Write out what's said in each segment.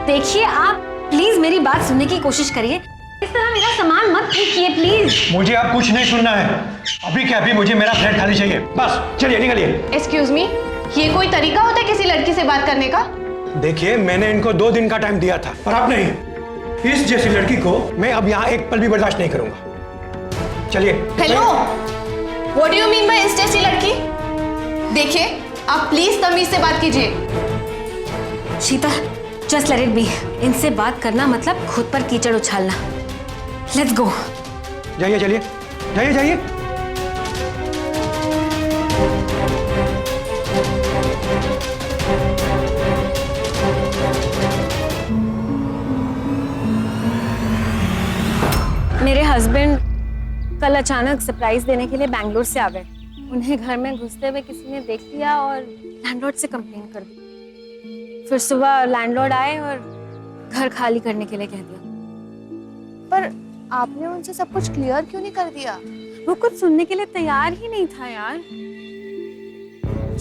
देखिए आप प्लीज मेरी बात सुनने की कोशिश करिए, इस तरह मेरा सामान मत फेंकिए प्लीज। मुझे अब कुछ नहीं सुनना है, अभी क्या अभी मुझे मेरा फ्लैट खाली चाहिए, बस चलिए निकलिए। एक्सक्यूज मी, ये कोई तरीका होता है किसी लड़की से बात करने का? देखिए मैंने इनको 2 दिन का टाइम दिया था, पर अब नहीं। इस जैसी लड़की को मैं अब यहाँ एक पल भी बर्दाश्त नहीं करूंगा। चलिए। Hello, what do you mean by इस जैसी लड़की? देखिए आप प्लीज तमीज से बात कीजिए। शीतल, जस्ट लेट इट बी। इनसे बात करना मतलब खुद पर कीचड़ उछालना। Let's go. जाइए चलिए, जाइए जाइए। मेरे हस्बैंड कल अचानक सरप्राइज देने के लिए बैंगलोर से आ गए। उन्हें घर में घुसते हुए किसी ने देख लिया और लैंडलॉर्ड से कंप्लेन कर दी। फिर सुबह लैंडलॉर्ड आए और घर खाली करने के लिए कह दिया। पर आपने उनसे सब कुछ क्लियर क्यों नहीं कर दिया? वो कुछ सुनने के लिए तैयार ही नहीं था यार।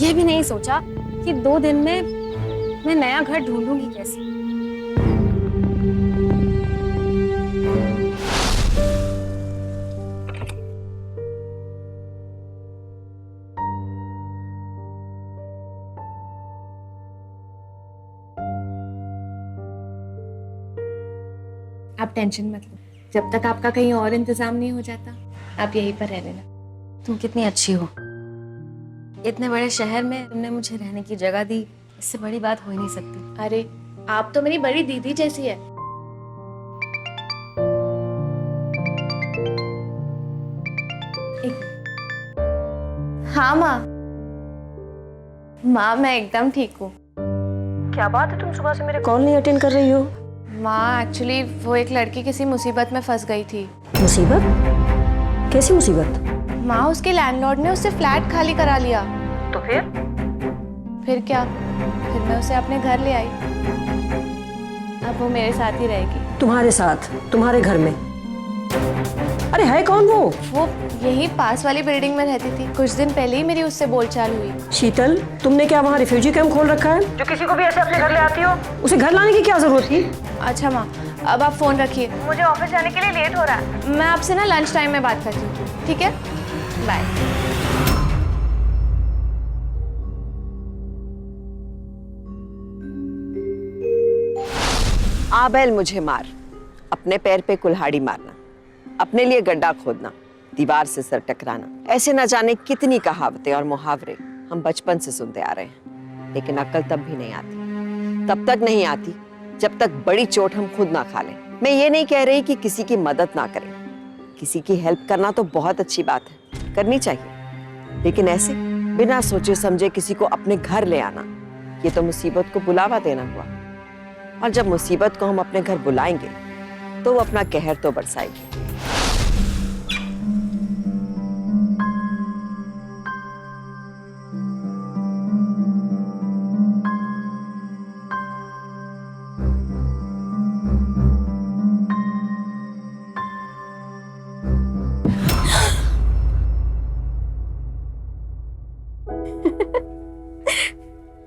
ये भी नहीं सोचा कि 2 दिन में मैं नया घर ढूंढूंगी कैसे। आप टेंशन मत लो, जब तक आपका कहीं और इंतजाम नहीं हो जाता आप यहीं पर रह लेना। तुम कितनी अच्छी हो, इतने बड़े शहर में तुमने मुझे रहने की जगह दी, इससे बड़ी बात हो ही नहीं सकती। अरे आप तो मेरी बड़ी दीदी जैसी है। हाँ माँ, मैं एकदम ठीक हूँ। क्या बात है, तुम सुबह से मेरे कॉल नहीं अटेंड कर रही हो? माँ एक्चुअली वो एक लड़की किसी मुसीबत में फंस गई थी। मुसीबत? कैसी मुसीबत? माँ उसके लैंडलॉर्ड ने उससे फ्लैट खाली करा लिया। तो फिर क्या, फिर मैं उसे अपने घर ले आई। अब वो मेरे साथ ही रहेगी। तुम्हारे साथ? तुम्हारे घर में? अरे है कौन वो यही पास वाली बिल्डिंग में रहती थी। कुछ दिन पहले ही मेरी उससे बोलचाल हुई। शीतल, तुमने क्या वहाँ रिफ्यूजी कैंप खोल रखा है जो किसी को भी ऐसे अपने घर ले आती हो? उसे घर लाने की क्या जरूरत थी? अच्छा माँ, अब आप फोन रखिए, मुझे ऑफिस जाने के लिए लेट हो रहा है। मैं आपसे ना लंच टाइम में बात करती हूँ, ठीक है? बाय। आबेल मुझे मार, अपने पैर पे कुल्हाड़ी मारना, अपने लिए गड्ढा खोदना, दीवार से सर टकराना, ऐसे न जाने कितनी कहावतें और मुहावरे हम बचपन से सुनते आ रहे हैं। लेकिन अक्ल तब भी नहीं आती, तब तक नहीं आती जब तक बड़ी चोट हम खुद ना खा लें। मैं ये नहीं कह रही कि किसी की मदद ना करें, किसी की हेल्प करना तो बहुत अच्छी बात है, करनी चाहिए, लेकिन ऐसे बिना सोचे समझे किसी को अपने घर ले आना, ये तो मुसीबत को बुलावा देना हुआ। और जब मुसीबत को हम अपने घर बुलाएंगे तो वो अपना कहर तो बरसाएगी।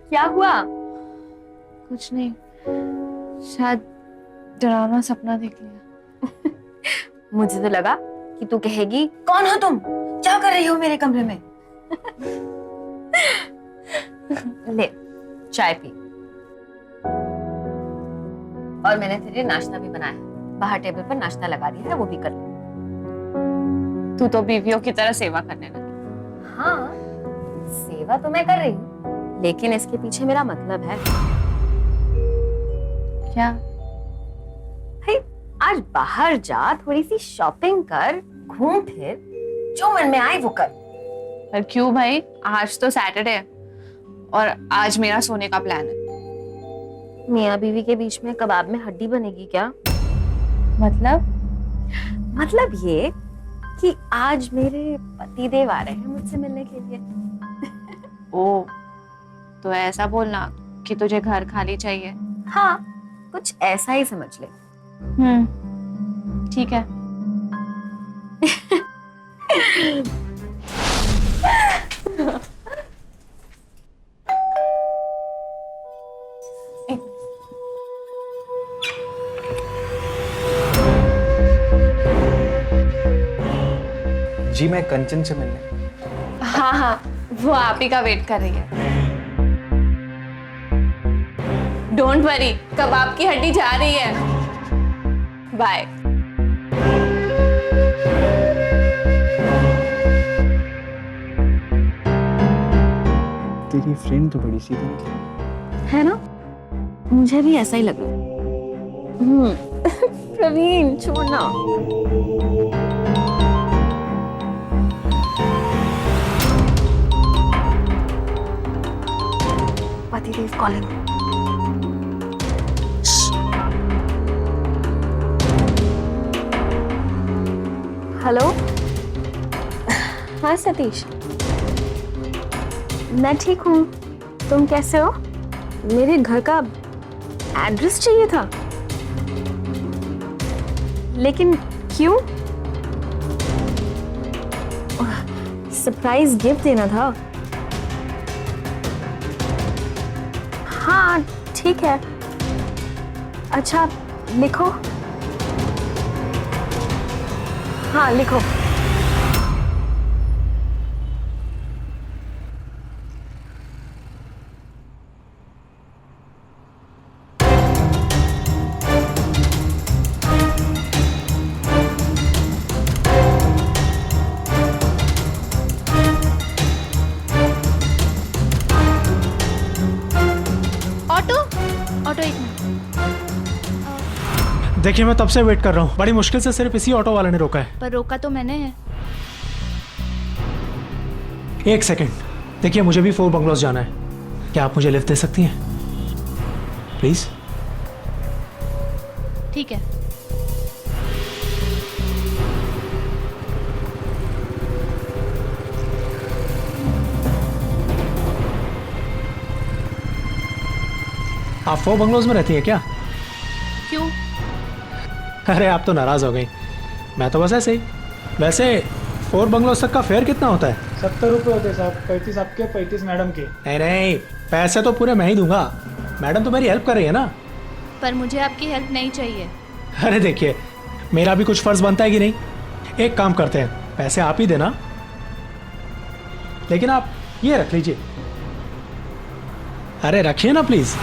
क्या हुआ? कुछ नहीं, शायद डरावना सपना देख लिया। मुझे तो लगा कि तू कहेगी कौन हो तुम, क्या कर रही हो मेरे कमरे में? ले चाय पी। और मैंने तेरे लिए नाश्ता भी बनाया है, बाहर टेबल पर नाश्ता लगा दिया है, वो भी कर ले। तू तो बीवियों की तरह सेवा करने लगी। हाँ, सेवा तो मैं कर रही हूँ, लेकिन इसके पीछे मेरा मतलब है। क्या? भाई आज बाहर जा, थोड़ी सी शॉपिंग कर, घूम फिर, जो मन में आए वो कर। पर क्यों भाई, आज तो सैटरडे है और आज मेरा सोने का प्लान है। मियाँ बीवी के बीच में कबाब में हड्डी बनेगी क्या? मतलब ये कि आज मेरे पतिदेव आ रहे हैं मुझसे मिलने के लिए। ओ, तो ऐसा बोलना कि तुझे घर खाली चाहिए। हाँ, कुछ ऐसा ही समझ ले। ठीक है। जी मैं कंचन से मिलने। हाँ हाँ, वो आप ही का वेट कर रही है। डोंट वरी, कबाब की हड्डी जा रही है। बाय। तेरी फ्रेंड तो बड़ी सीधी निकली है ना, मुझे भी ऐसा ही लगा। प्रवीण छोड़ना। पतिदेव कॉलिंग। हेलो। हाँ सतीश, मैं ठीक हूँ, तुम कैसे हो? मेरे घर का एड्रेस चाहिए था, लेकिन क्यों? सरप्राइज गिफ्ट देना था। हाँ ठीक है, अच्छा लिखो। हाँ लिखो। ऑटो एक मिनट। देखिए मैं तब से वेट कर रहा हूँ, बड़ी मुश्किल से सिर्फ इसी ऑटो वाले ने रोका है। पर रोका तो मैंने है। एक सेकंड, देखिए मुझे भी 4 बंगलोज जाना है, क्या आप मुझे लिफ्ट दे सकती हैं प्लीज? ठीक है। आप 4 बंगलोज में रहती है क्या? क्यों? अरे आप तो नाराज हो गई, मैं तो बस ऐसे ही। वैसे 4 बंगलोज तक का फेयर कितना होता है? 70 रुपये होते साहब, 35 आपके 35 मैडम के। नहीं नहीं, पैसे तो पूरे मैं ही दूंगा, मैडम तो मेरी हेल्प कर रही है ना। पर मुझे आपकी हेल्प नहीं चाहिए। अरे देखिए, मेरा भी कुछ फर्ज बनता है कि नहीं। एक काम करते हैं, पैसे आप ही देना, लेकिन आप ये रख लीजिए। अरे रखिए ना प्लीज।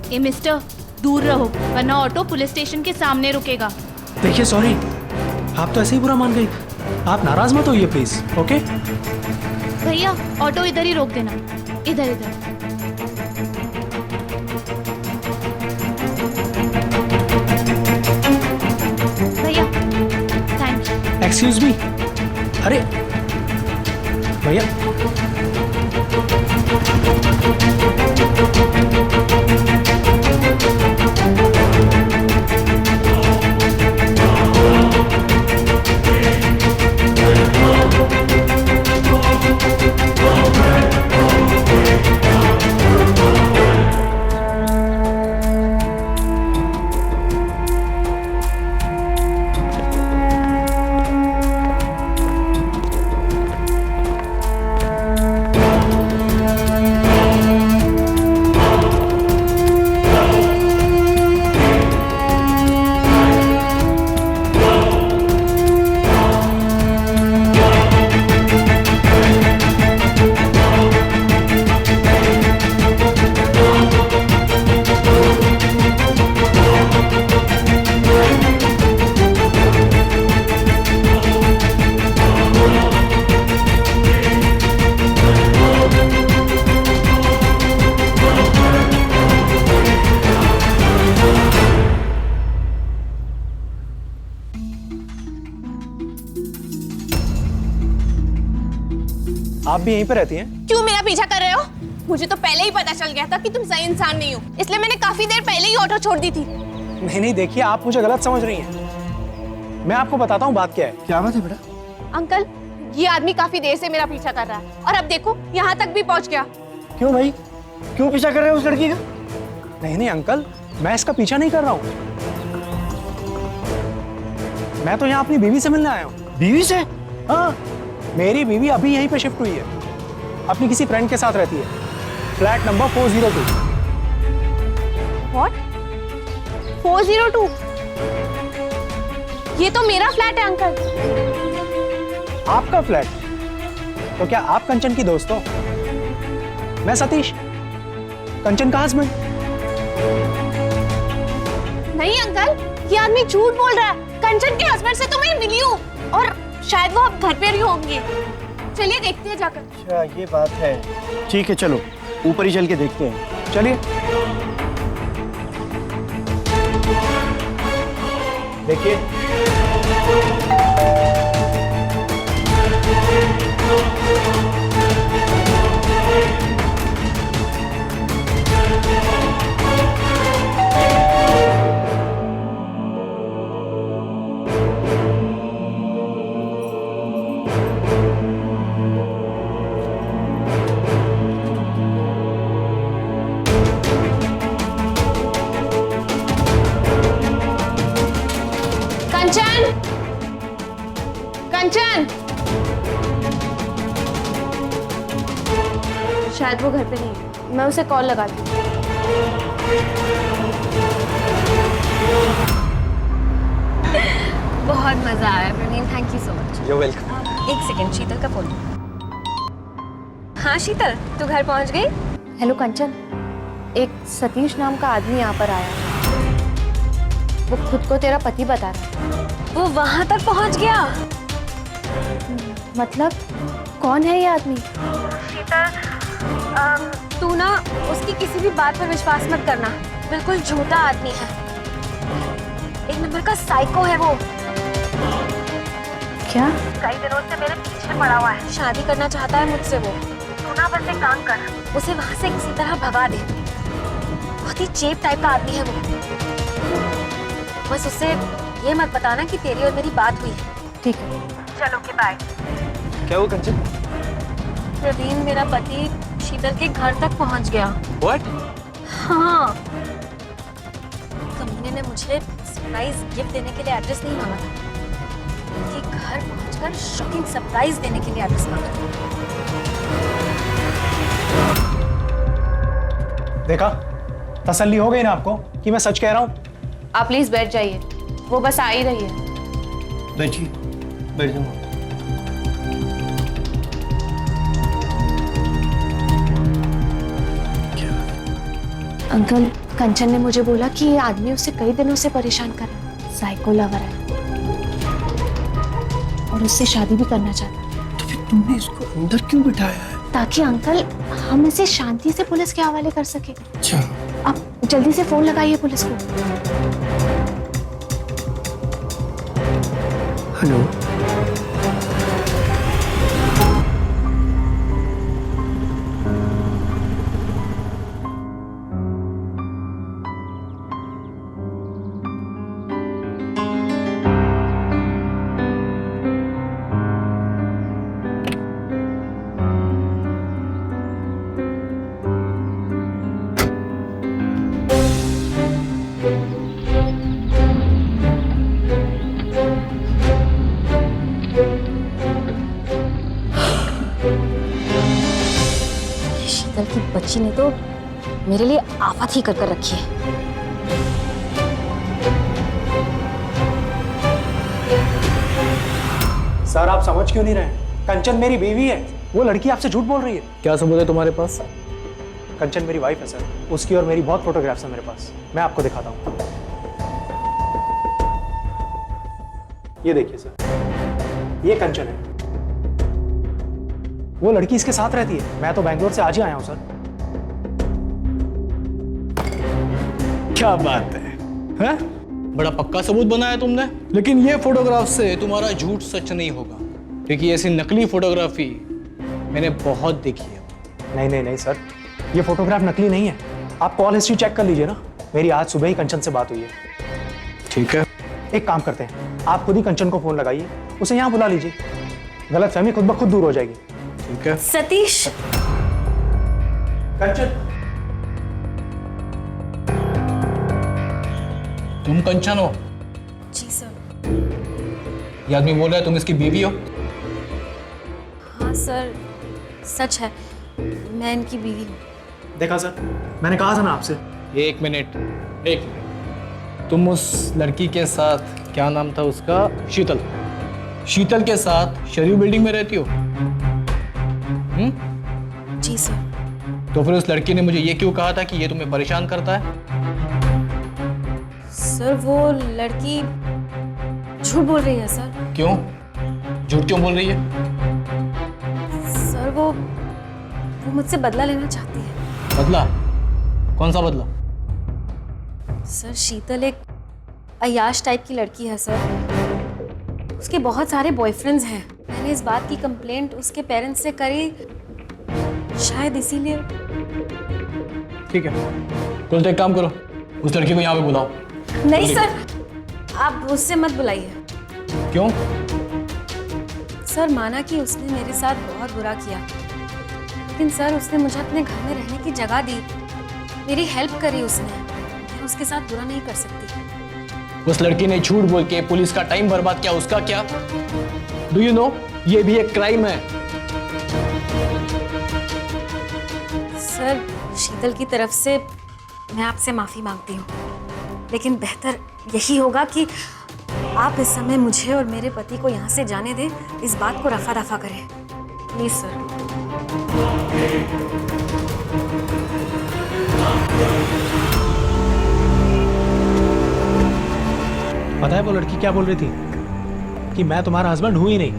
ए मिस्टर, दूर रहो वरना ऑटो पुलिस स्टेशन के सामने रुकेगा। देखिए सॉरी, आप तो ऐसे ही बुरा मान गई, आप नाराज मत होइए प्लीज। ओके भैया, ऑटो इधर ही रोक देना, इधर इधर। भैया थैंक यू। एक्सक्यूज मी, अरे भैया आप भी यहीं पे रहती हैं? क्यों मेरा पीछा कर रहे हो? मुझे तो पहले ही पता चल गया था कि तुम सही इंसान नहीं हो, इसलिए मैंने काफी देर पहले ही ऑटो छोड़ दी थी। नहीं नहीं, देखिए आप मुझे गलत समझ रही हैं, मैं आपको बताता हूँ बात क्या है। क्या बात है बेटा? अंकल, ये आदमी काफी देर से मेरा पीछा कर रहा है और अब देखो यहाँ तक भी पहुँच गया। क्यों भाई, क्यों पीछा कर रहे हो उस लड़की का? नहीं नहीं अंकल, मैं इसका पीछा नहीं कर रहा हूँ, मैं तो यहाँ अपनी बीवी से मिलने आया हूँ। बीवी से? हाँ, मेरी बीवी अभी यहीं पे शिफ्ट हुई है, अपनी किसी फ्रेंड के साथ रहती है, फ्लैट नंबर 402। What? 402? ये तो मेरा फ्लैट है अंकल। आपका फ्लैट? तो क्या आप कंचन की दोस्त हो? मैं सतीश, कंचन का हस्बैंड। नहीं अंकल, ये आदमी झूठ बोल रहा है। कंचन के हस्बैंड से तो मैं मिली हूँ और शायद वो अब घर पे ही होंगे। चलिए देखते हैं जाकर। अच्छा ये बात है, ठीक है चलो ऊपर ही चल के देखते हैं। चलिए देखिए, कंचन, कंचन, शायद वो घर पे नहीं है। मैं उसे कॉल लगाती हूँ। बहुत मजा आया Praveen, thank you so much. You welcome. एक सेकंड, शीतल का फोन। हाँ शीतल, तू घर पहुंच गई? हेलो कंचन, एक सतीश नाम का आदमी यहाँ पर आया। वो खुद को तेरा पति बता रहा है। वो वहां तक पहुंच गया? मतलब कौन है ये आदमी? तू ना उसकी किसी भी बात पर विश्वास मत करना, बिल्कुल झूठा आदमी है। एक नंबर का साइको है वो। क्या? कई दिनों से मेरे पीछे पड़ा हुआ है, शादी करना चाहता है मुझसे वो। तू ना बस एक काम कर, उसे वहां से किसी तरह भगा दे। बहुत ही चेप टाइप का आदमी है वो। बस उससे ये मत बताना कि तेरी और मेरी बात हुई है। ठीक है। चलो के बाय। क्या हुआ कंचन? प्रवीण, मेरा पति शीतल के घर तक पहुंच गया। व्हाट? हाँ, कमीने ने मुझे सरप्राइज गिफ्ट देने के लिए एड्रेस नहीं मांगा था, बल्कि घर पहुंचकर शॉकिंग सरप्राइज देने के लिए एड्रेस मांगा था। देखा, तसल्ली हो गई ना आपको कि मैं सच कह रहा हूँ? आप प्लीज बैठ जाइए, वो बस आ ही रही है। बैठिए, बैठ जाओ। अंकल, कंचन ने मुझे बोला कि ये आदमी उसे कई दिनों से परेशान कर रहा है। साइको लवर है और उससे शादी भी करना चाहता है। तो फिर तुमने इसको अंदर क्यों बिठाया है? ताकि अंकल हम इसे शांति से पुलिस के हवाले कर सके। अच्छा, आप जल्दी से फोन लगाइए पुलिस को। हेलो। शीतल की बच्ची ने तो मेरे लिए आफत ही कर रखी है। सर आप समझ क्यों नहीं रहे? कंचन मेरी बीवी है, वो लड़की आपसे झूठ बोल रही है। क्या सबूत है तुम्हारे पास? कंचन मेरी वाइफ है सर, उसकी और मेरी बहुत फोटोग्राफ्स हैं मेरे पास। मैं आपको दिखाता हूँ, ये देखिए सर, ये कंचन है। वो लड़की इसके साथ रहती है। मैं तो बैंगलोर से आज ही आया हूँ सर। क्या बात है, हैं? बड़ा पक्का सबूत बनाया तुमने। लेकिन ये फोटोग्राफ से तुम्हारा झूठ सच नहीं होगा, क्योंकि ऐसी नकली फोटोग्राफी मैंने बहुत देखी है। नहीं नहीं नहीं सर, ये फोटोग्राफ नकली नहीं है। आप कॉल हिस्ट्री चेक कर लीजिए ना, मेरी आज सुबह ही कंचन से बात हुई है। ठीक है, एक काम करते हैं, आप खुद ही कंचन को फोन लगाइए, उसे यहाँ बुला लीजिए, गलतफहमी खुद ब खुद दूर हो जाएगी। ठीक है। सतीश, कंचन, तुम कंचन हो? जी सर। ये आदमी बोल रहा है तुम इसकी बीवी हो? हाँ सर, सच है, मैं इनकी बीवी हूँ। देखा सर, मैंने कहा था ना आपसे। एक मिनट, तुम उस लड़की के साथ क्या नाम था उसका, शीतल। शीतल के साथ शरीफ बिल्डिंग में रहती हो? जी सर। तो फिर उस लड़की ने मुझे ये क्यों कहा था कि ये तुम्हें परेशान करता है? सर वो लड़की झूठ बोल रही है सर। क्यों? झूठ क्यों बोल रही है? सर वो मुझसे बदला लेना चाहती है। बदला? कौन सा बदला? सर शीतल एक अय्याश टाइप की लड़की है सर। उसके बहुत सारे बॉयफ्रेंड्स हैं। मैंने इस बात की कंप्लेंट उसके पेरेंट्स से करी, शायद इसीलिए। ठीक है, तो एक काम करो, उस लड़की को यहाँ पे बुलाओ। नहीं सर, आप उससे मत बुलाइए। क्यों? सर माना कि उसने मेरे साथ बहुत बुरा किया, लेकिन सर उसने मुझे अपने घर में रहने की जगह दी, मेरी हेल्प करी उसने। मैं उसके साथ बुरा नहीं कर सकती। उस लड़की ने झूठ बोल के पुलिस का टाइम बर्बाद किया, उसका क्या? डू यू नो, ये भी एक क्राइम है। सर शीतल की तरफ से मैं आपसे माफी मांगती हूँ, लेकिन बेहतर यही होगा कि आप इस समय मुझे और मेरे पति को यहाँ से जाने दें, इस बात को रफा दफा करें प्लीज सर। पता है वो लड़की क्या बोल रही थी? कि मैं तुम्हारा हस्बैंड हूं ही नहीं,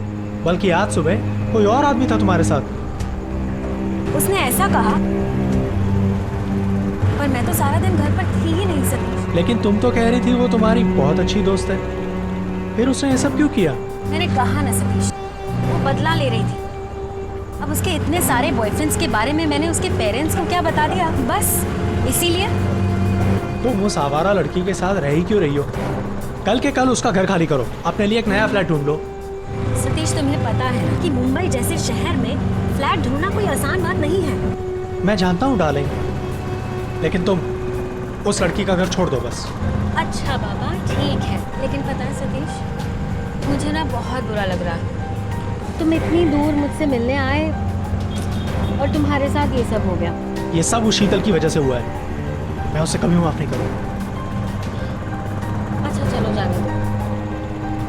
बल्कि आज सुबह कोई और आदमी था तुम्हारे साथ। उसने ऐसा कहा, पर मैं तो सारा दिन घर पर थी ही नहीं सतीश। लेकिन तुम तो कह रही थी वो तुम्हारी बहुत अच्छी दोस्त है, फिर उसने ये सब क्यों किया? मैंने कहा ना सतीश, वो बदला ले रही थी। अब उसके इतने सारे बॉयफ्रेंड्स के बारे में मैंने उसके पेरेंट्स को क्या बता दिया, बस इसीलिए। तुम उस आवारा लड़की के साथ रह ही क्यों रही हो? कल के कल उसका घर खाली करो, अपने लिए एक नया फ्लैट ढूंढ लो। सतीश तुम्हें पता है ना कि मुंबई जैसे शहर में फ्लैट ढूंढना कोई आसान बात नहीं है। मैं जानता हूँ डार्लिंग, लेकिन तुम उस लड़की का घर छोड़ दो बस। अच्छा बाबा ठीक है, लेकिन पता है सतीश, मुझे ना बहुत बुरा लग रहा है। तुम इतनी दूर मुझसे मिलने आए और तुम्हारे साथ ये सब हो गया। ये सब उस शीतल की वजह से हुआ है, मैं उससे कभी माफ नहीं करूँगा। अच्छा चलो जाने दो,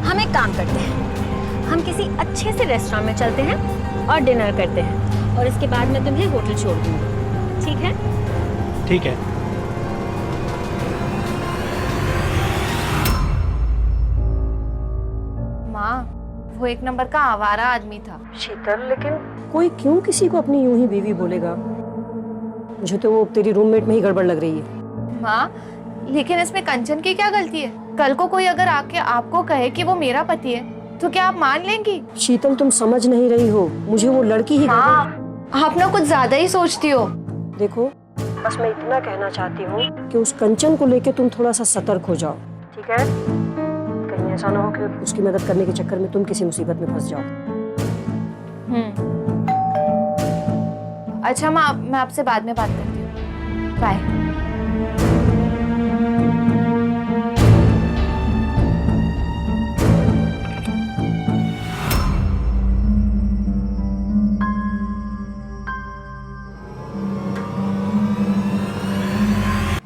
हम एक काम करते हैं, हम किसी अच्छे से रेस्टोरेंट में चलते हैं और डिनर करते हैं, और इसके बाद मैं तुम्हें होटल छोड़ दूँगी, ठीक है? ठीक है। माँ, वो एक नंबर का आवारा आदमी था। शीतल, लेकिन कोई क्यों किसी को अपनी यूं ही बीवी बोलेगा? मुझे तो वो तेरी रूममेट में ही गड़बड़ लग रही है। माँ, लेकिन इसमें कंचन की क्या गलती है? कल को कोई अगर आके आपको कहे कि वो मेरा पति है, तो क्या आप मान लेंगी? शीतल, तुम समझ नहीं रही हो, मुझे वो लड़की ही आप ना कुछ ज्यादा ही सोचती हो। देखो, बस मैं इतना कहना चाहती हूँ कि उस कंचन को लेके तुम थोड़ा सा सतर्क हो जाओ, ठीक है? कहीं ऐसा ना हो कि उसकी मदद करने के चक्कर में तुम किसी मुसीबत में फंस जाओ। अच्छा माँ, मैं आपसे बाद में बात करती हूँ। बाय।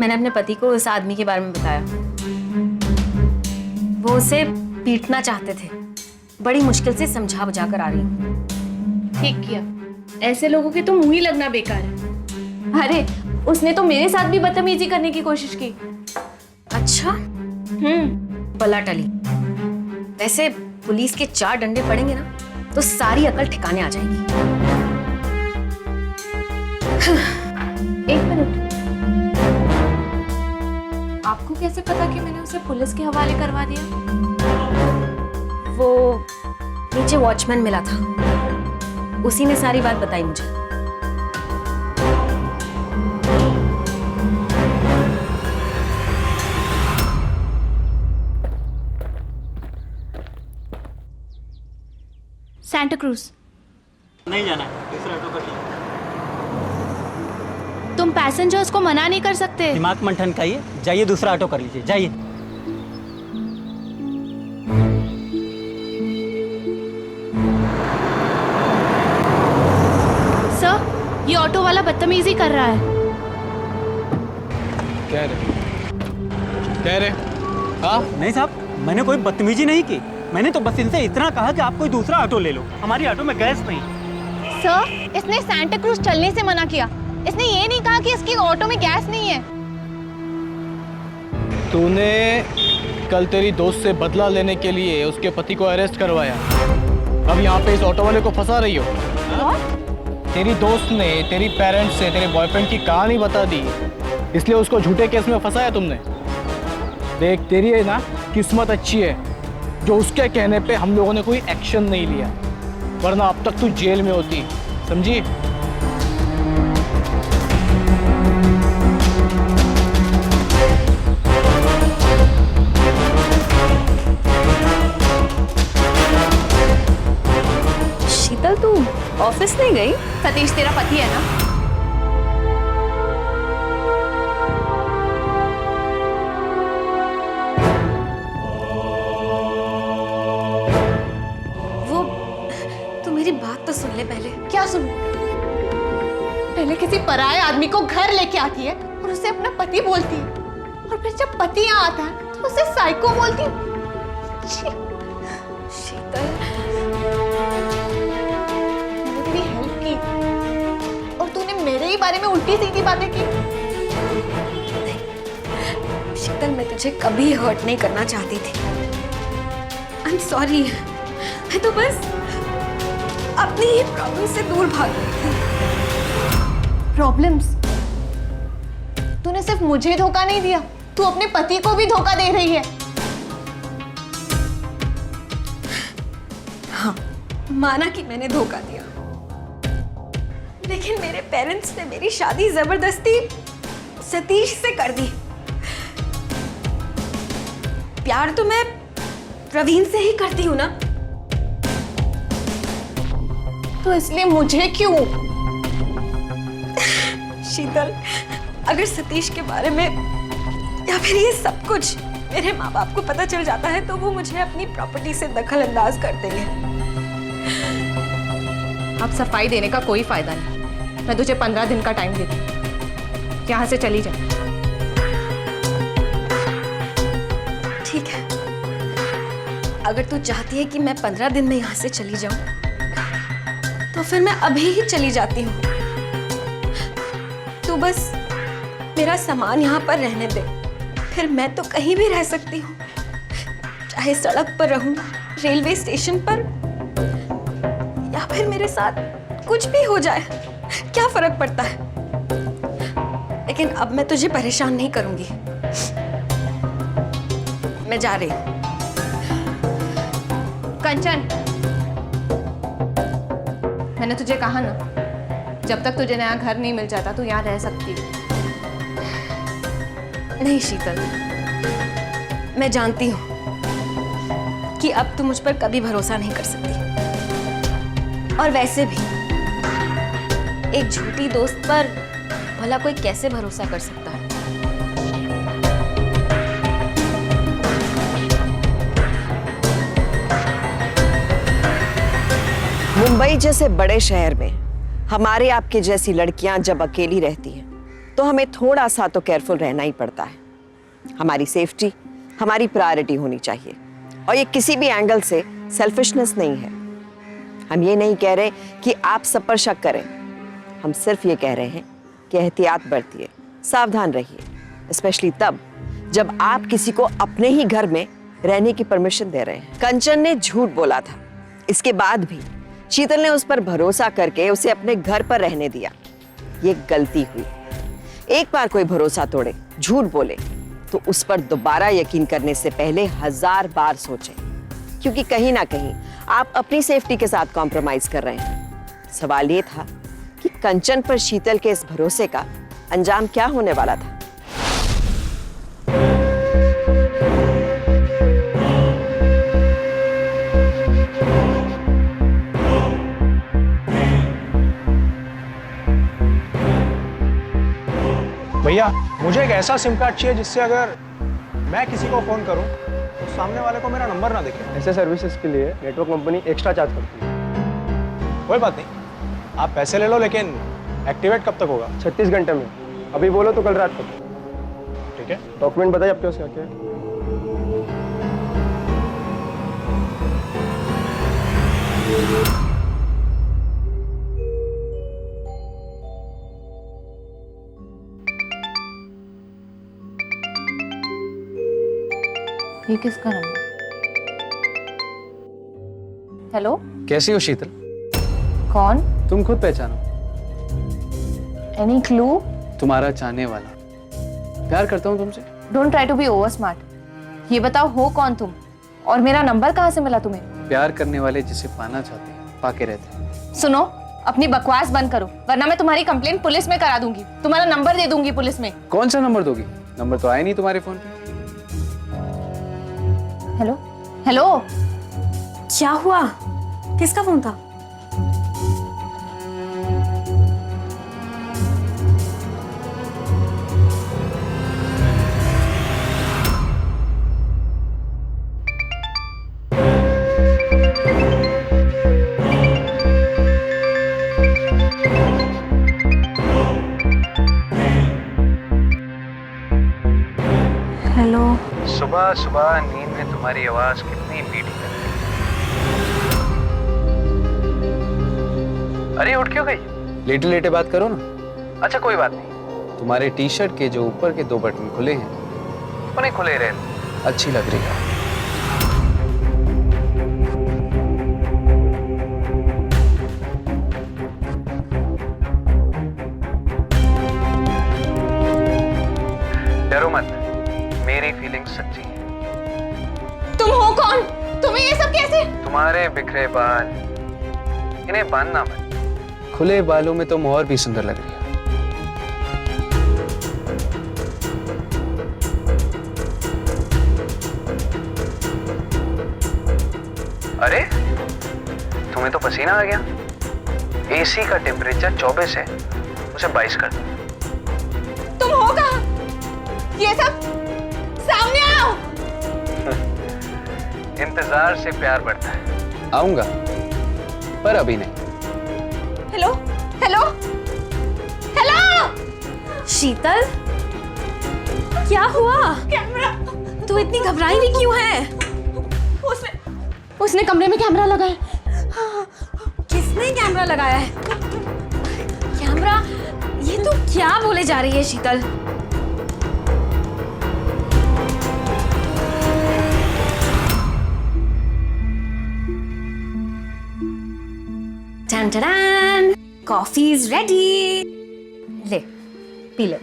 मैंने अपने पति को उस आदमी के बारे में बताया। वो उसे पीटना चाहते थे, बड़ी मुश्किल से समझा बुझा कर आ रही हूँ। ठीक किया, ऐसे लोगों के तो मुंह ही लगना बेकार है। अरे उसने तो मेरे साथ भी बदतमीजी करने की कोशिश की। अच्छा, बला टली। वैसे पुलिस के 4 डंडे पड़ेंगे ना तो सारी अकल ठिकाने आ जाएगी। एक मिनट, आपको कैसे पता कि मैंने उसे पुलिस के हवाले करवा दिया? वो नीचे वॉचमैन मिला था, उसी ने सारी बात बताई मुझे। Santa cruise. नहीं जाना, दूसरा ऑटो कर लो। तुम पैसेंजर्स को मना नहीं कर सकते। दिमाग मत ठनकाइए, जाइए दूसरा ऑटो कर लीजिए, जाइए। सर, ये ऑटो वाला बदतमीजी कर रहा है। कह रहे हाँ? नहीं साहब, मैंने कोई बदतमीजी नहीं की, मैंने तो बस इनसे इतना कहा कि आप कोई दूसरा ऑटो ले लो, हमारी ऑटो में गैस नहीं। सर, इसने सांता क्रूज चलने से मना किया। इसने ये नहीं कहा कि इसकी ऑटो में गैस नहीं है। तूने कल तेरी दोस्त से बदला लेने के लिए उसके पति को अरेस्ट करवाया, अब यहाँ पे इस ऑटो वाले को फंसा रही हो। तेरी दोस्त ने तेरी पेरेंट्स से तेरे बॉयफ्रेंड की कहानी बता दी, इसलिए उसको झूठे केस में फंसाया तुमने। देख, तेरी है ना किस्मत अच्छी है जो उसके कहने पे हम लोगों ने कोई एक्शन नहीं लिया, वरना अब तक तू जेल में होती, समझी? शीतल, तू ऑफिस नहीं गई? सतीश तेरा पति है ना? मेरी बात तो सुन ले पहले। क्या सुन? पहले किसी पराये आदमी को घर लेके आती है और उसे अपना पति बोलती है, और फिर जब पति यहाँ आता है तो उसे साइको बोलती है। शीतल, मैंने तेरी हेल्प की और तूने मेरे ही बारे में उल्टी सीधी बातें की। शीतल, मैं तुझे कभी हर्ट नहीं करना चाहती थी। I am sorry. मैं तो बस अपनी ही प्रॉब्लम से दूर भाग रही थी। प्रॉब्लम्स? तूने सिर्फ मुझे धोखा नहीं दिया, तू अपने पति को भी धोखा दे रही है। हाँ, माना कि मैंने धोखा दिया, लेकिन मेरे पेरेंट्स ने मेरी शादी जबरदस्ती सतीश से कर दी। प्यार तो मैं प्रवीण से ही करती हूँ ना, तो इसलिए मुझे क्यों? शीतल, अगर सतीश के बारे में या फिर ये सब कुछ मेरे माँ बाप को पता चल जाता है तो वो मुझे अपनी प्रॉपर्टी से दखल अंदाज कर देंगे। अब सफाई देने का कोई फायदा नहीं। मैं तुझे 15 दिन का टाइम देती हूँ, यहाँ से चली जा। ठीक है, अगर तू चाहती है कि मैं 15 दिन में यहाँ से चली जाऊं तो फिर मैं अभी ही चली जाती हूँ। तू बस मेरा सामान यहाँ पर रहने दे, फिर मैं तो कहीं भी रह सकती हूँ, चाहे सड़क पर रहूं, रेलवे स्टेशन पर, या फिर मेरे साथ कुछ भी हो जाए, क्या फर्क पड़ता है। लेकिन अब मैं तुझे परेशान नहीं करूंगी। मैं जा रही हूँ। कंचन, मैंने तुझे कहा ना, जब तक तुझे नया घर नहीं मिल जाता तू यहाँ रह सकती है। नहीं शीतल, मैं जानती हूँ कि अब तू मुझ पर कभी भरोसा नहीं कर सकती, और वैसे भी एक झूठी दोस्त पर भला कोई कैसे भरोसा कर सकता है। मुंबई जैसे बड़े शहर में हमारे आपके जैसी लड़कियां जब अकेली रहती हैं तो हमें थोड़ा सा तो केयरफुल रहना ही पड़ता है। हमारी सेफ्टी हमारी प्रायोरिटी होनी चाहिए, और ये किसी भी एंगल से सेल्फिशनेस नहीं है। हम ये नहीं कह रहे कि आप सब पर शक करें, हम सिर्फ ये कह रहे हैं कि एहतियात बरतिए, सावधान रहिए, स्पेशली तब जब आप किसी को अपने ही घर में रहने की परमिशन दे रहे हैं। कंचन ने झूठ बोला था, इसके बाद भी शीतल ने उस पर भरोसा करके उसे अपने घर पर रहने दिया। ये गलती हुई। एक बार कोई भरोसा तोड़े, झूठ बोले, तो उस पर दोबारा यकीन करने से पहले 1000 बार सोचें, क्योंकि कहीं ना कहीं आप अपनी सेफ्टी के साथ कॉम्प्रोमाइज कर रहे हैं। सवाल ये था कि कंचन पर शीतल के इस भरोसे का अंजाम क्या होने वाला था। भैया, मुझे एक ऐसा सिम कार्ड चाहिए जिससे अगर मैं किसी को फोन करूं तो सामने वाले को मेरा नंबर ना दिखे। ऐसे सर्विसेज के लिए नेटवर्क कंपनी एक्स्ट्रा चार्ज करती है। कोई बात नहीं, आप पैसे ले लो, लेकिन एक्टिवेट कब तक होगा? 36 घंटे में। अभी बोलो तो कल रात तक। ठीक है। डॉक्यूमेंट बताइए आपके पास क्या क्या है। ये किसका नंबर? हेलो, कैसी हो शीतल? कौन? तुम खुद पहचानो। Any clue? तुम्हारा चाहने वाला। प्यार करता हूँ तुमसे। Don't try to be over smart. ये बताओ हो कौन तुम और मेरा नंबर कहाँ से मिला तुम्हें? प्यार करने वाले जिसे पाना चाहते हैं पाके रहते हैं। सुनो, अपनी बकवास बंद करो वरना मैं तुम्हारी कंप्लेंट पुलिस में करा दूंगी। तुम्हारा नंबर दे दूंगी पुलिस में। कौन सा नंबर दोगी? नंबर तो आया नहीं तुम्हारे फोन पे। हेलो हेलो, क्या हुआ? किसका फोन था? हेलो। सुबह सुबह नींद में तुम्हारी आवाज कितनी मीठी है। अरे उठ क्यों गई? लेटे लेटे बात करो ना। अच्छा कोई बात नहीं, तुम्हारे टी शर्ट के जो ऊपर के 2 बटन खुले हैं उन्हें खुले रहने। अच्छी लग रही है। डरो मत, मेरी फीलिंग सच्ची है। तुम हो कौन? तुम्हें ये सब कैसे? तुम्हारे बिखरे बाल, इन्हें बांधना मत। खुले बालों में तुम और भी सुंदर लग रही हो। अरे तुम्हें तो पसीना आ गया। एसी का टेम्परेचर 24 है, उसे 22 कर दो। तुम हो कहाँ? ये सब सामने आओ। इंतजार से प्यार बढ़ता है। आऊंगा पर अभी नहीं। Hello hello hello. शीतल, क्या हुआ? कैमरा। तू इतनी घबराई हुई क्यों है? उसने कमरे में कैमरा लगाया। किसने कैमरा लगाया है? कैमरा? ये तू क्या बोले जा रही है शीतल? टन कॉफी इज रेडी। ले पी ले।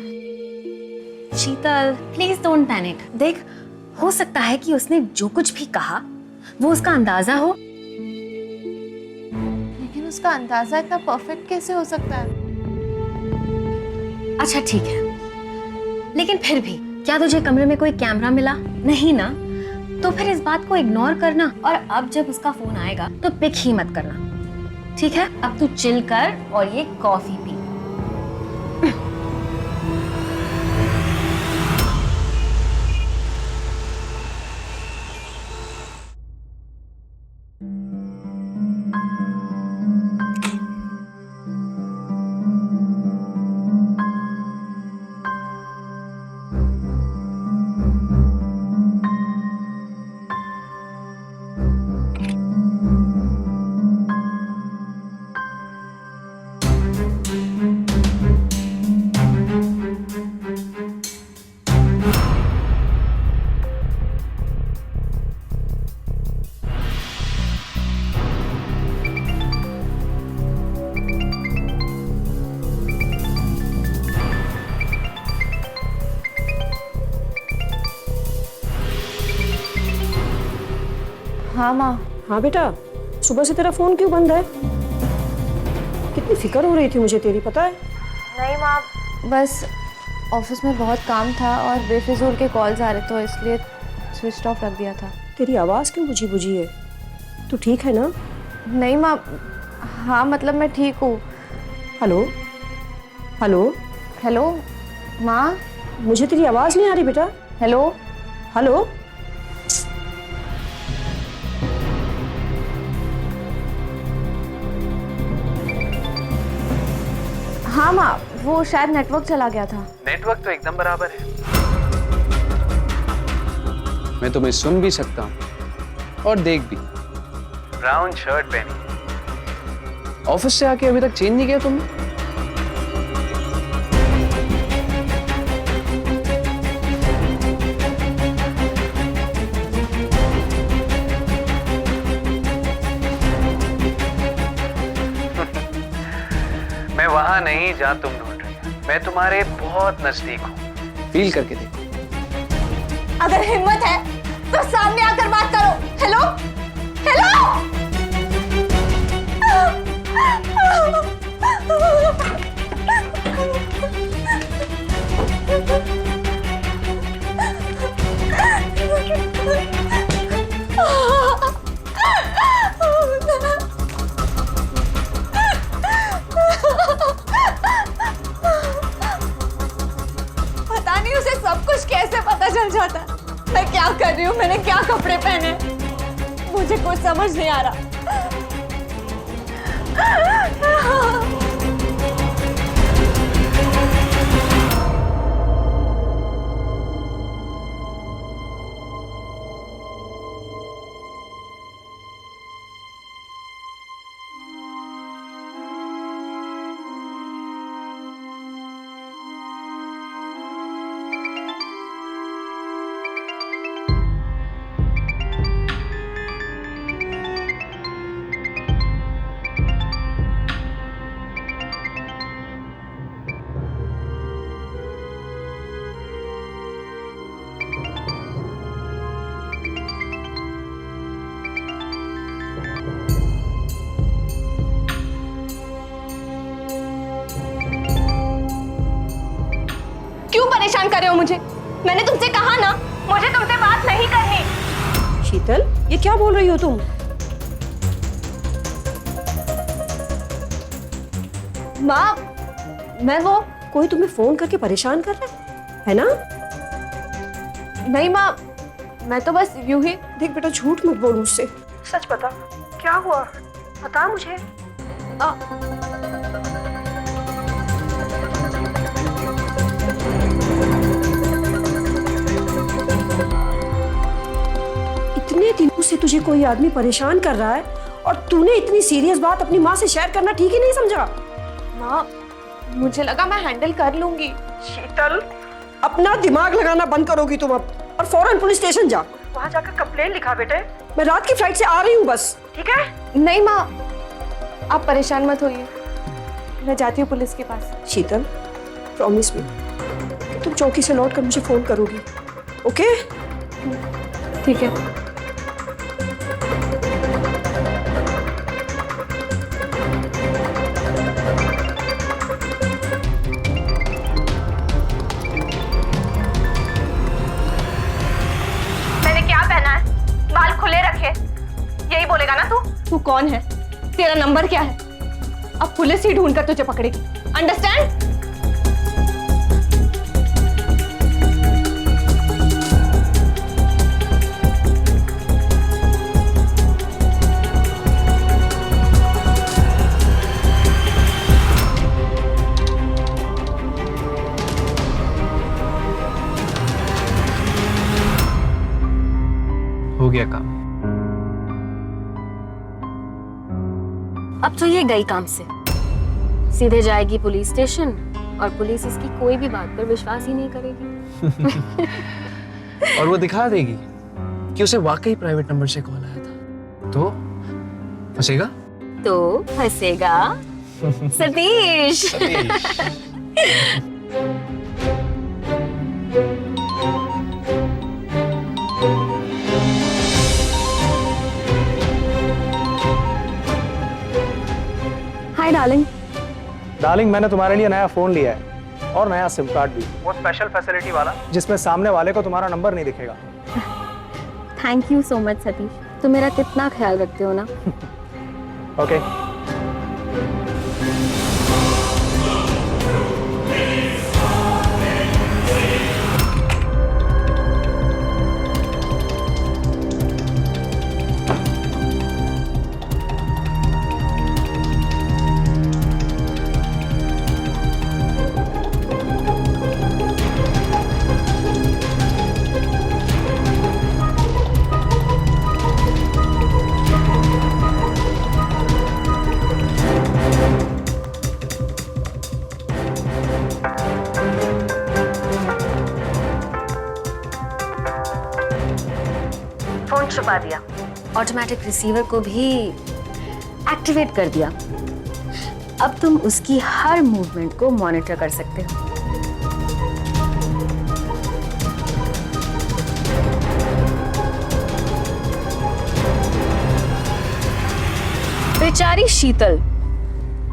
Sheetal please don't panic. देख, हो सकता है कि उसने जो कुछ भी कहा वो उसका अंदाजा हो। लेकिन उसका अंदाजा इतना परफेक्ट कैसे हो सकता है? अच्छा ठीक है, लेकिन फिर भी क्या तुझे कमरे में कोई कैमरा मिला? नहीं ना? तो फिर इस बात को इग्नोर करना और अब जब उसका फोन आएगा तो पिक ही मत करना, ठीक है? अब तू चिल कर और ये कॉफी पी। हाँ माँ। हाँ बेटा, सुबह से तेरा फोन क्यों बंद है? कितनी फिक्र हो रही थी मुझे तेरी, पता है? नहीं माँ, बस ऑफिस में बहुत काम था और बेफिजूल के कॉल्स आ रहे तो इसलिए स्विच ऑफ रख दिया था। तेरी आवाज़ क्यों बुझी बुझी है? तू ठीक है ना? नहीं माँ, हाँ मतलब मैं ठीक हूँ। हेलो हेलो हेलो माँ, मुझे तेरी आवाज़ नहीं आ रही बेटा। Hello hello. हाँ माँ, वो शायद नेटवर्क चला गया था। नेटवर्क तो एकदम बराबर है। मैं तुम्हें सुन भी सकता हूँ और देख भी। ब्राउन शर्ट पहनी है, ऑफिस से आके अभी तक चेंज नहीं किया तुमने? मैं वहां नहीं जहां तुम ढूंढ रही हो, मैं तुम्हारे बहुत नजदीक हूं। फील करके देखो। अगर हिम्मत है तो सामने आकर बात करो। Hello hello. पता नहीं उसे सब कुछ कैसे पता चल जाता है। मैं क्या कर रही हूँ, मैंने क्या कपड़े पहने, मुझे कुछ समझ नहीं आ रहा। क्यों परेशान कर रहे हो मुझे? मैंने तुमसे कहा ना, मुझे तुमसे बात नहीं करनी। शीतल, ये क्या बोल रही हो तुम? माँ, मैं वो कोई तुम्हें फोन करके परेशान कर रहा है ना? नहीं माँ, मैं तो बस यूं ही। देख बेटा, झूठ मत बोल मुझसे, सच बता, क्या हुआ? बता मुझे। इतने दिनों से तुझे कोई आदमी परेशान कर रहा है और तूने इतनी सीरियस बात अपनी माँ से शेयर करना ठीक ही नहीं समझा? माँ, मुझे लगा मैं हैंडल कर लूंगी। शीतल, अपना दिमाग लगाना बंद करोगी तुम अब, और फौरन पुलिस स्टेशन जा। वहाँ जाकर कंप्लेन लिखा बेटे। मैं रात की फ्लाइट से आ रही हूँ बस, ठीक है? नहीं माँ, आप परेशान मत होइए, मैं जाती हूँ पुलिस के पास। शीतल, प्रॉमिस मी, तुम चौकी से लौट कर मुझे फोन करोगी, ओके? ठीक है। मैंने क्या पहना है? बाल खुले रखे, यही बोलेगा ना तू? तू कौन है? तेरा नंबर क्या है? अब पुलिस ही ढूंढ कर तुझे पकड़ेगी, अंडरस्टैंड? हो गया काम। अब तो ये गई काम से, सीधे जाएगी पुलिस स्टेशन और पुलिस इसकी कोई भी बात पर विश्वास ही नहीं करेगी। और वो दिखा देगी कि उसे वाकई प्राइवेट नंबर से कॉल आया था, तो फंसेगा? तो फंसेगा सतीश। Hi darling. डार्लिंग, मैंने तुम्हारे लिए नया फोन लिया है और नया सिम कार्ड भी, वो स्पेशल फैसिलिटी वाला जिसमें सामने वाले को तुम्हारा नंबर नहीं दिखेगा। Thank you so much Satish, तुम मेरा कितना ख्याल रखते हो ना। ओके। छुपा दिया, ऑटोमेटिक रिसीवर को भी एक्टिवेट कर दिया। अब तुम उसकी हर मूवमेंट को मॉनिटर कर सकते हो। बेचारी शीतल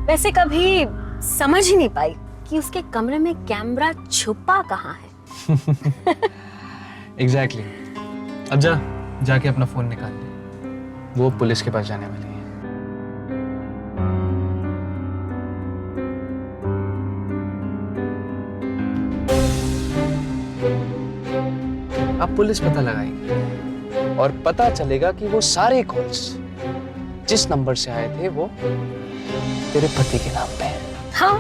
वैसे कभी समझ ही नहीं पाई कि उसके कमरे में कैमरा छुपा कहाँ है। एग्जैक्टली। अब जाके अपना फोन निकाल ले, वो पुलिस के पास जाने वाली है। अब पुलिस पता लगाएगी और पता चलेगा कि वो सारे कॉल्स जिस नंबर से आए थे वो तेरे पति के नाम पे हैं। हाँ।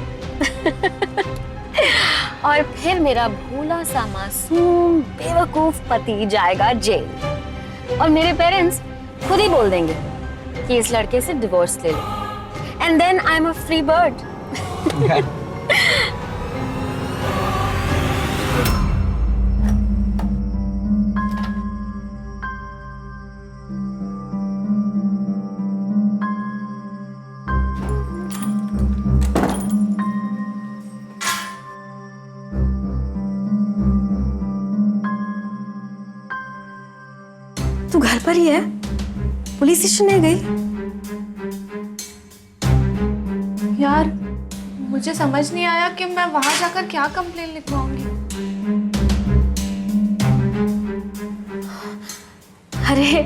और फिर मेरा भोला सा मासूम बेवकूफ पति जाएगा जेल और मेरे पेरेंट्स खुद ही बोल देंगे कि इस लड़के से डिवोर्स ले लो and then I am a free bird. तू घर पर ही है? पुलिस स्टेशन नहीं गई? यार मुझे समझ नहीं आया कि मैं वहां जाकर क्या कंप्लेन लिखवाऊंगी। अरे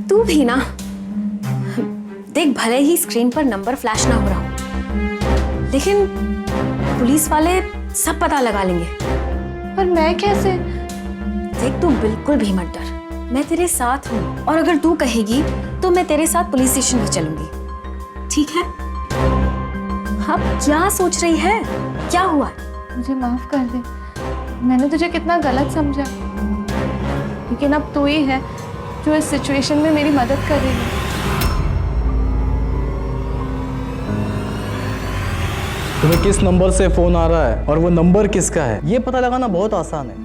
तू भी ना देख, भले ही स्क्रीन पर नंबर फ्लैश ना हो रहा हो, लेकिन पुलिस वाले सब पता लगा लेंगे। पर मैं कैसे? देख तू बिल्कुल भी मत डर, मैं तेरे साथ हूँ और अगर तू कहेगी तो मैं तेरे साथ पुलिस स्टेशन भी चलूंगी, ठीक है? अब क्या सोच रही है? क्या हुआ? मुझे माफ कर दे, मैंने तुझे कितना गलत समझा, लेकिन अब तू ही है जो इस सिचुएशन में मेरी मदद कर रही है। तुम्हें किस नंबर से फोन आ रहा है और वो नंबर किसका है ये पता लगाना बहुत आसान है,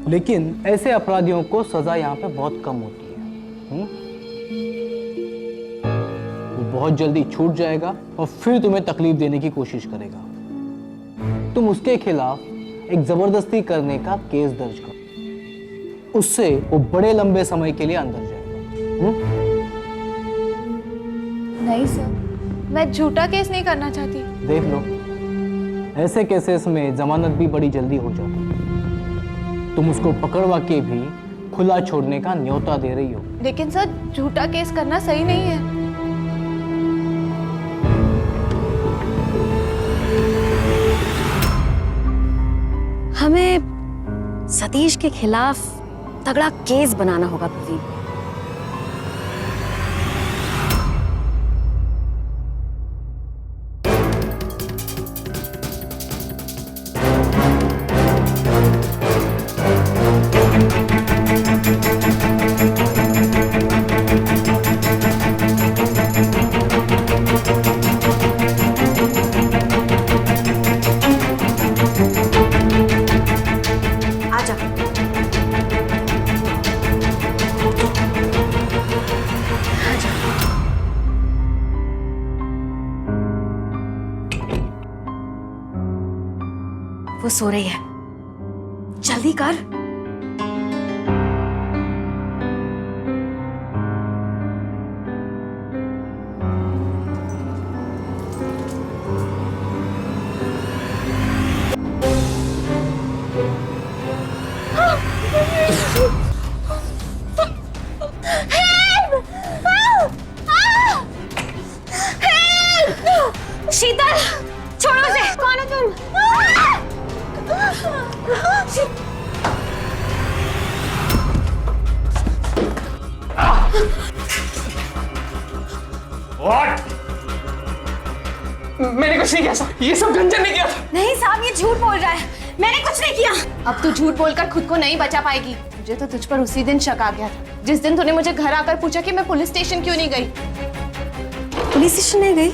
लेकिन ऐसे अपराधियों को सजा यहाँ पे बहुत कम होती है। वो बहुत जल्दी छूट जाएगा और फिर तुम्हें तकलीफ देने की कोशिश करेगा। तुम उसके खिलाफ एक जबरदस्ती करने का केस दर्ज करो, उससे वो बड़े लंबे समय के लिए अंदर जाएगा। नहीं सर, मैं झूठा केस नहीं करना चाहती। देख लो, ऐसे केसेस में जमानत भी बड़ी जल्दी हो जाती है। तुम उसको पकड़वा के भी खुला छोड़ने का न्योता दे रही हो। लेकिन सर झूठा केस करना सही नहीं है। हमें सतीश के खिलाफ तगड़ा केस बनाना होगा प्रदीप। वो सो रही है, जल्दी कर। शीतल, छोड़ो उसे। कौन हो तुम? मैंने कुछ नहीं किया साहब, ये सब गंजन ने किया था। नहीं साहब, ये झूठ बोल रहा है, मैंने कुछ नहीं किया। अब तू झूठ बोलकर खुद को नहीं बचा पाएगी। मुझे तो तुझ पर उसी दिन शक आ गया था, जिस दिन तूने मुझे घर आकर पूछा कि मैं पुलिस स्टेशन क्यों नहीं गई। पुलिस स्टेशन नहीं गई?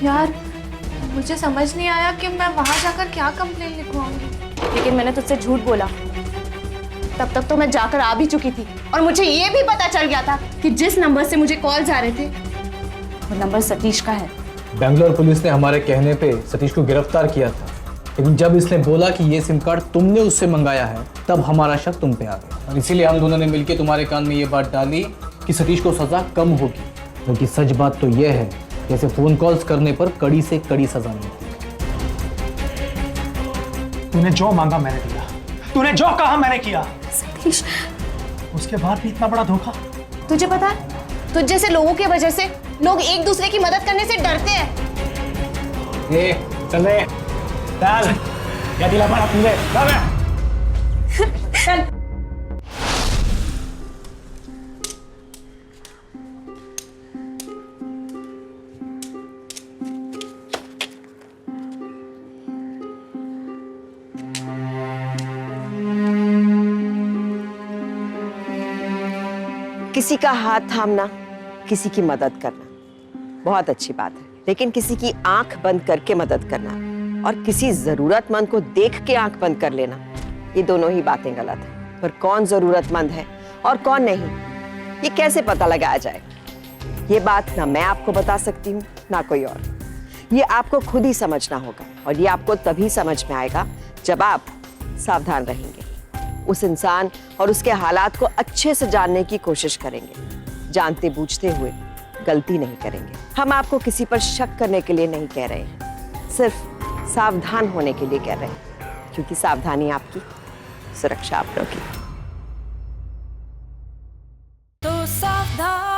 यार मुझे समझ नहीं आया कि मैं वहां जाकर क्या कंप्लेन लिखवाऊंगी, लेकिन मैंने तुझसे झूठ बोला। तब तक तो मैं जाकर आ भी चुकी थी और मुझे ये भी पता चल गया था कि जिस नंबर से मुझे कॉल जा रहे थे वो नंबर सतीश का है। बेंगलोर पुलिस ने हमारे कहने पे सतीश को गिरफ्तार किया था, लेकिन जब इसने बोला कि ये सिम कार्ड तुमने उससे मंगाया है तब हमारा शक तुम पे आ गया और इसीलिए हम दोनों ने मिलकर तुम्हारे कान में ये बात डाली कि सतीश को सजा कम होगी। क्योंकि सच बात तो यह है जैसे फोन कॉल्स करने पर कड़ी से कड़ी सजा मिलती। तूने जो मांगा मैंने दिया, तूने जो कहा मैंने किया। सतीश, उसके बाद भी इतना बड़ा धोखा। तुझे पता है तुझ जैसे लोगों की वजह से लोग एक दूसरे की मदद करने से डरते हैं। चल रे, चल, क्या दिला मारा तूने? चल। किसी का हाथ थामना, किसी की मदद करना बहुत अच्छी बात है, लेकिन किसी की आंख बंद करके मदद करना और किसी जरूरतमंद को देख के आंख बंद कर लेना, ये दोनों ही बातें गलत है। पर कौन जरूरतमंद है और कौन नहीं, ये कैसे पता लगाया जाए? ये बात ना मैं आपको बता सकती हूँ ना कोई और। ये आपको खुद ही समझना होगा और ये आपको तभी समझ में आएगा जब आप सावधान रहेंगे, उस इंसान और उसके हालात को अच्छे से जानने की कोशिश करेंगे, जानते बूझते हुए गलती नहीं करेंगे। हम आपको किसी पर शक करने के लिए नहीं कह रहे हैं, सिर्फ सावधान होने के लिए कह रहे हैं, क्योंकि सावधानी आपकी, सुरक्षा आप लोगों की। तो सावधान।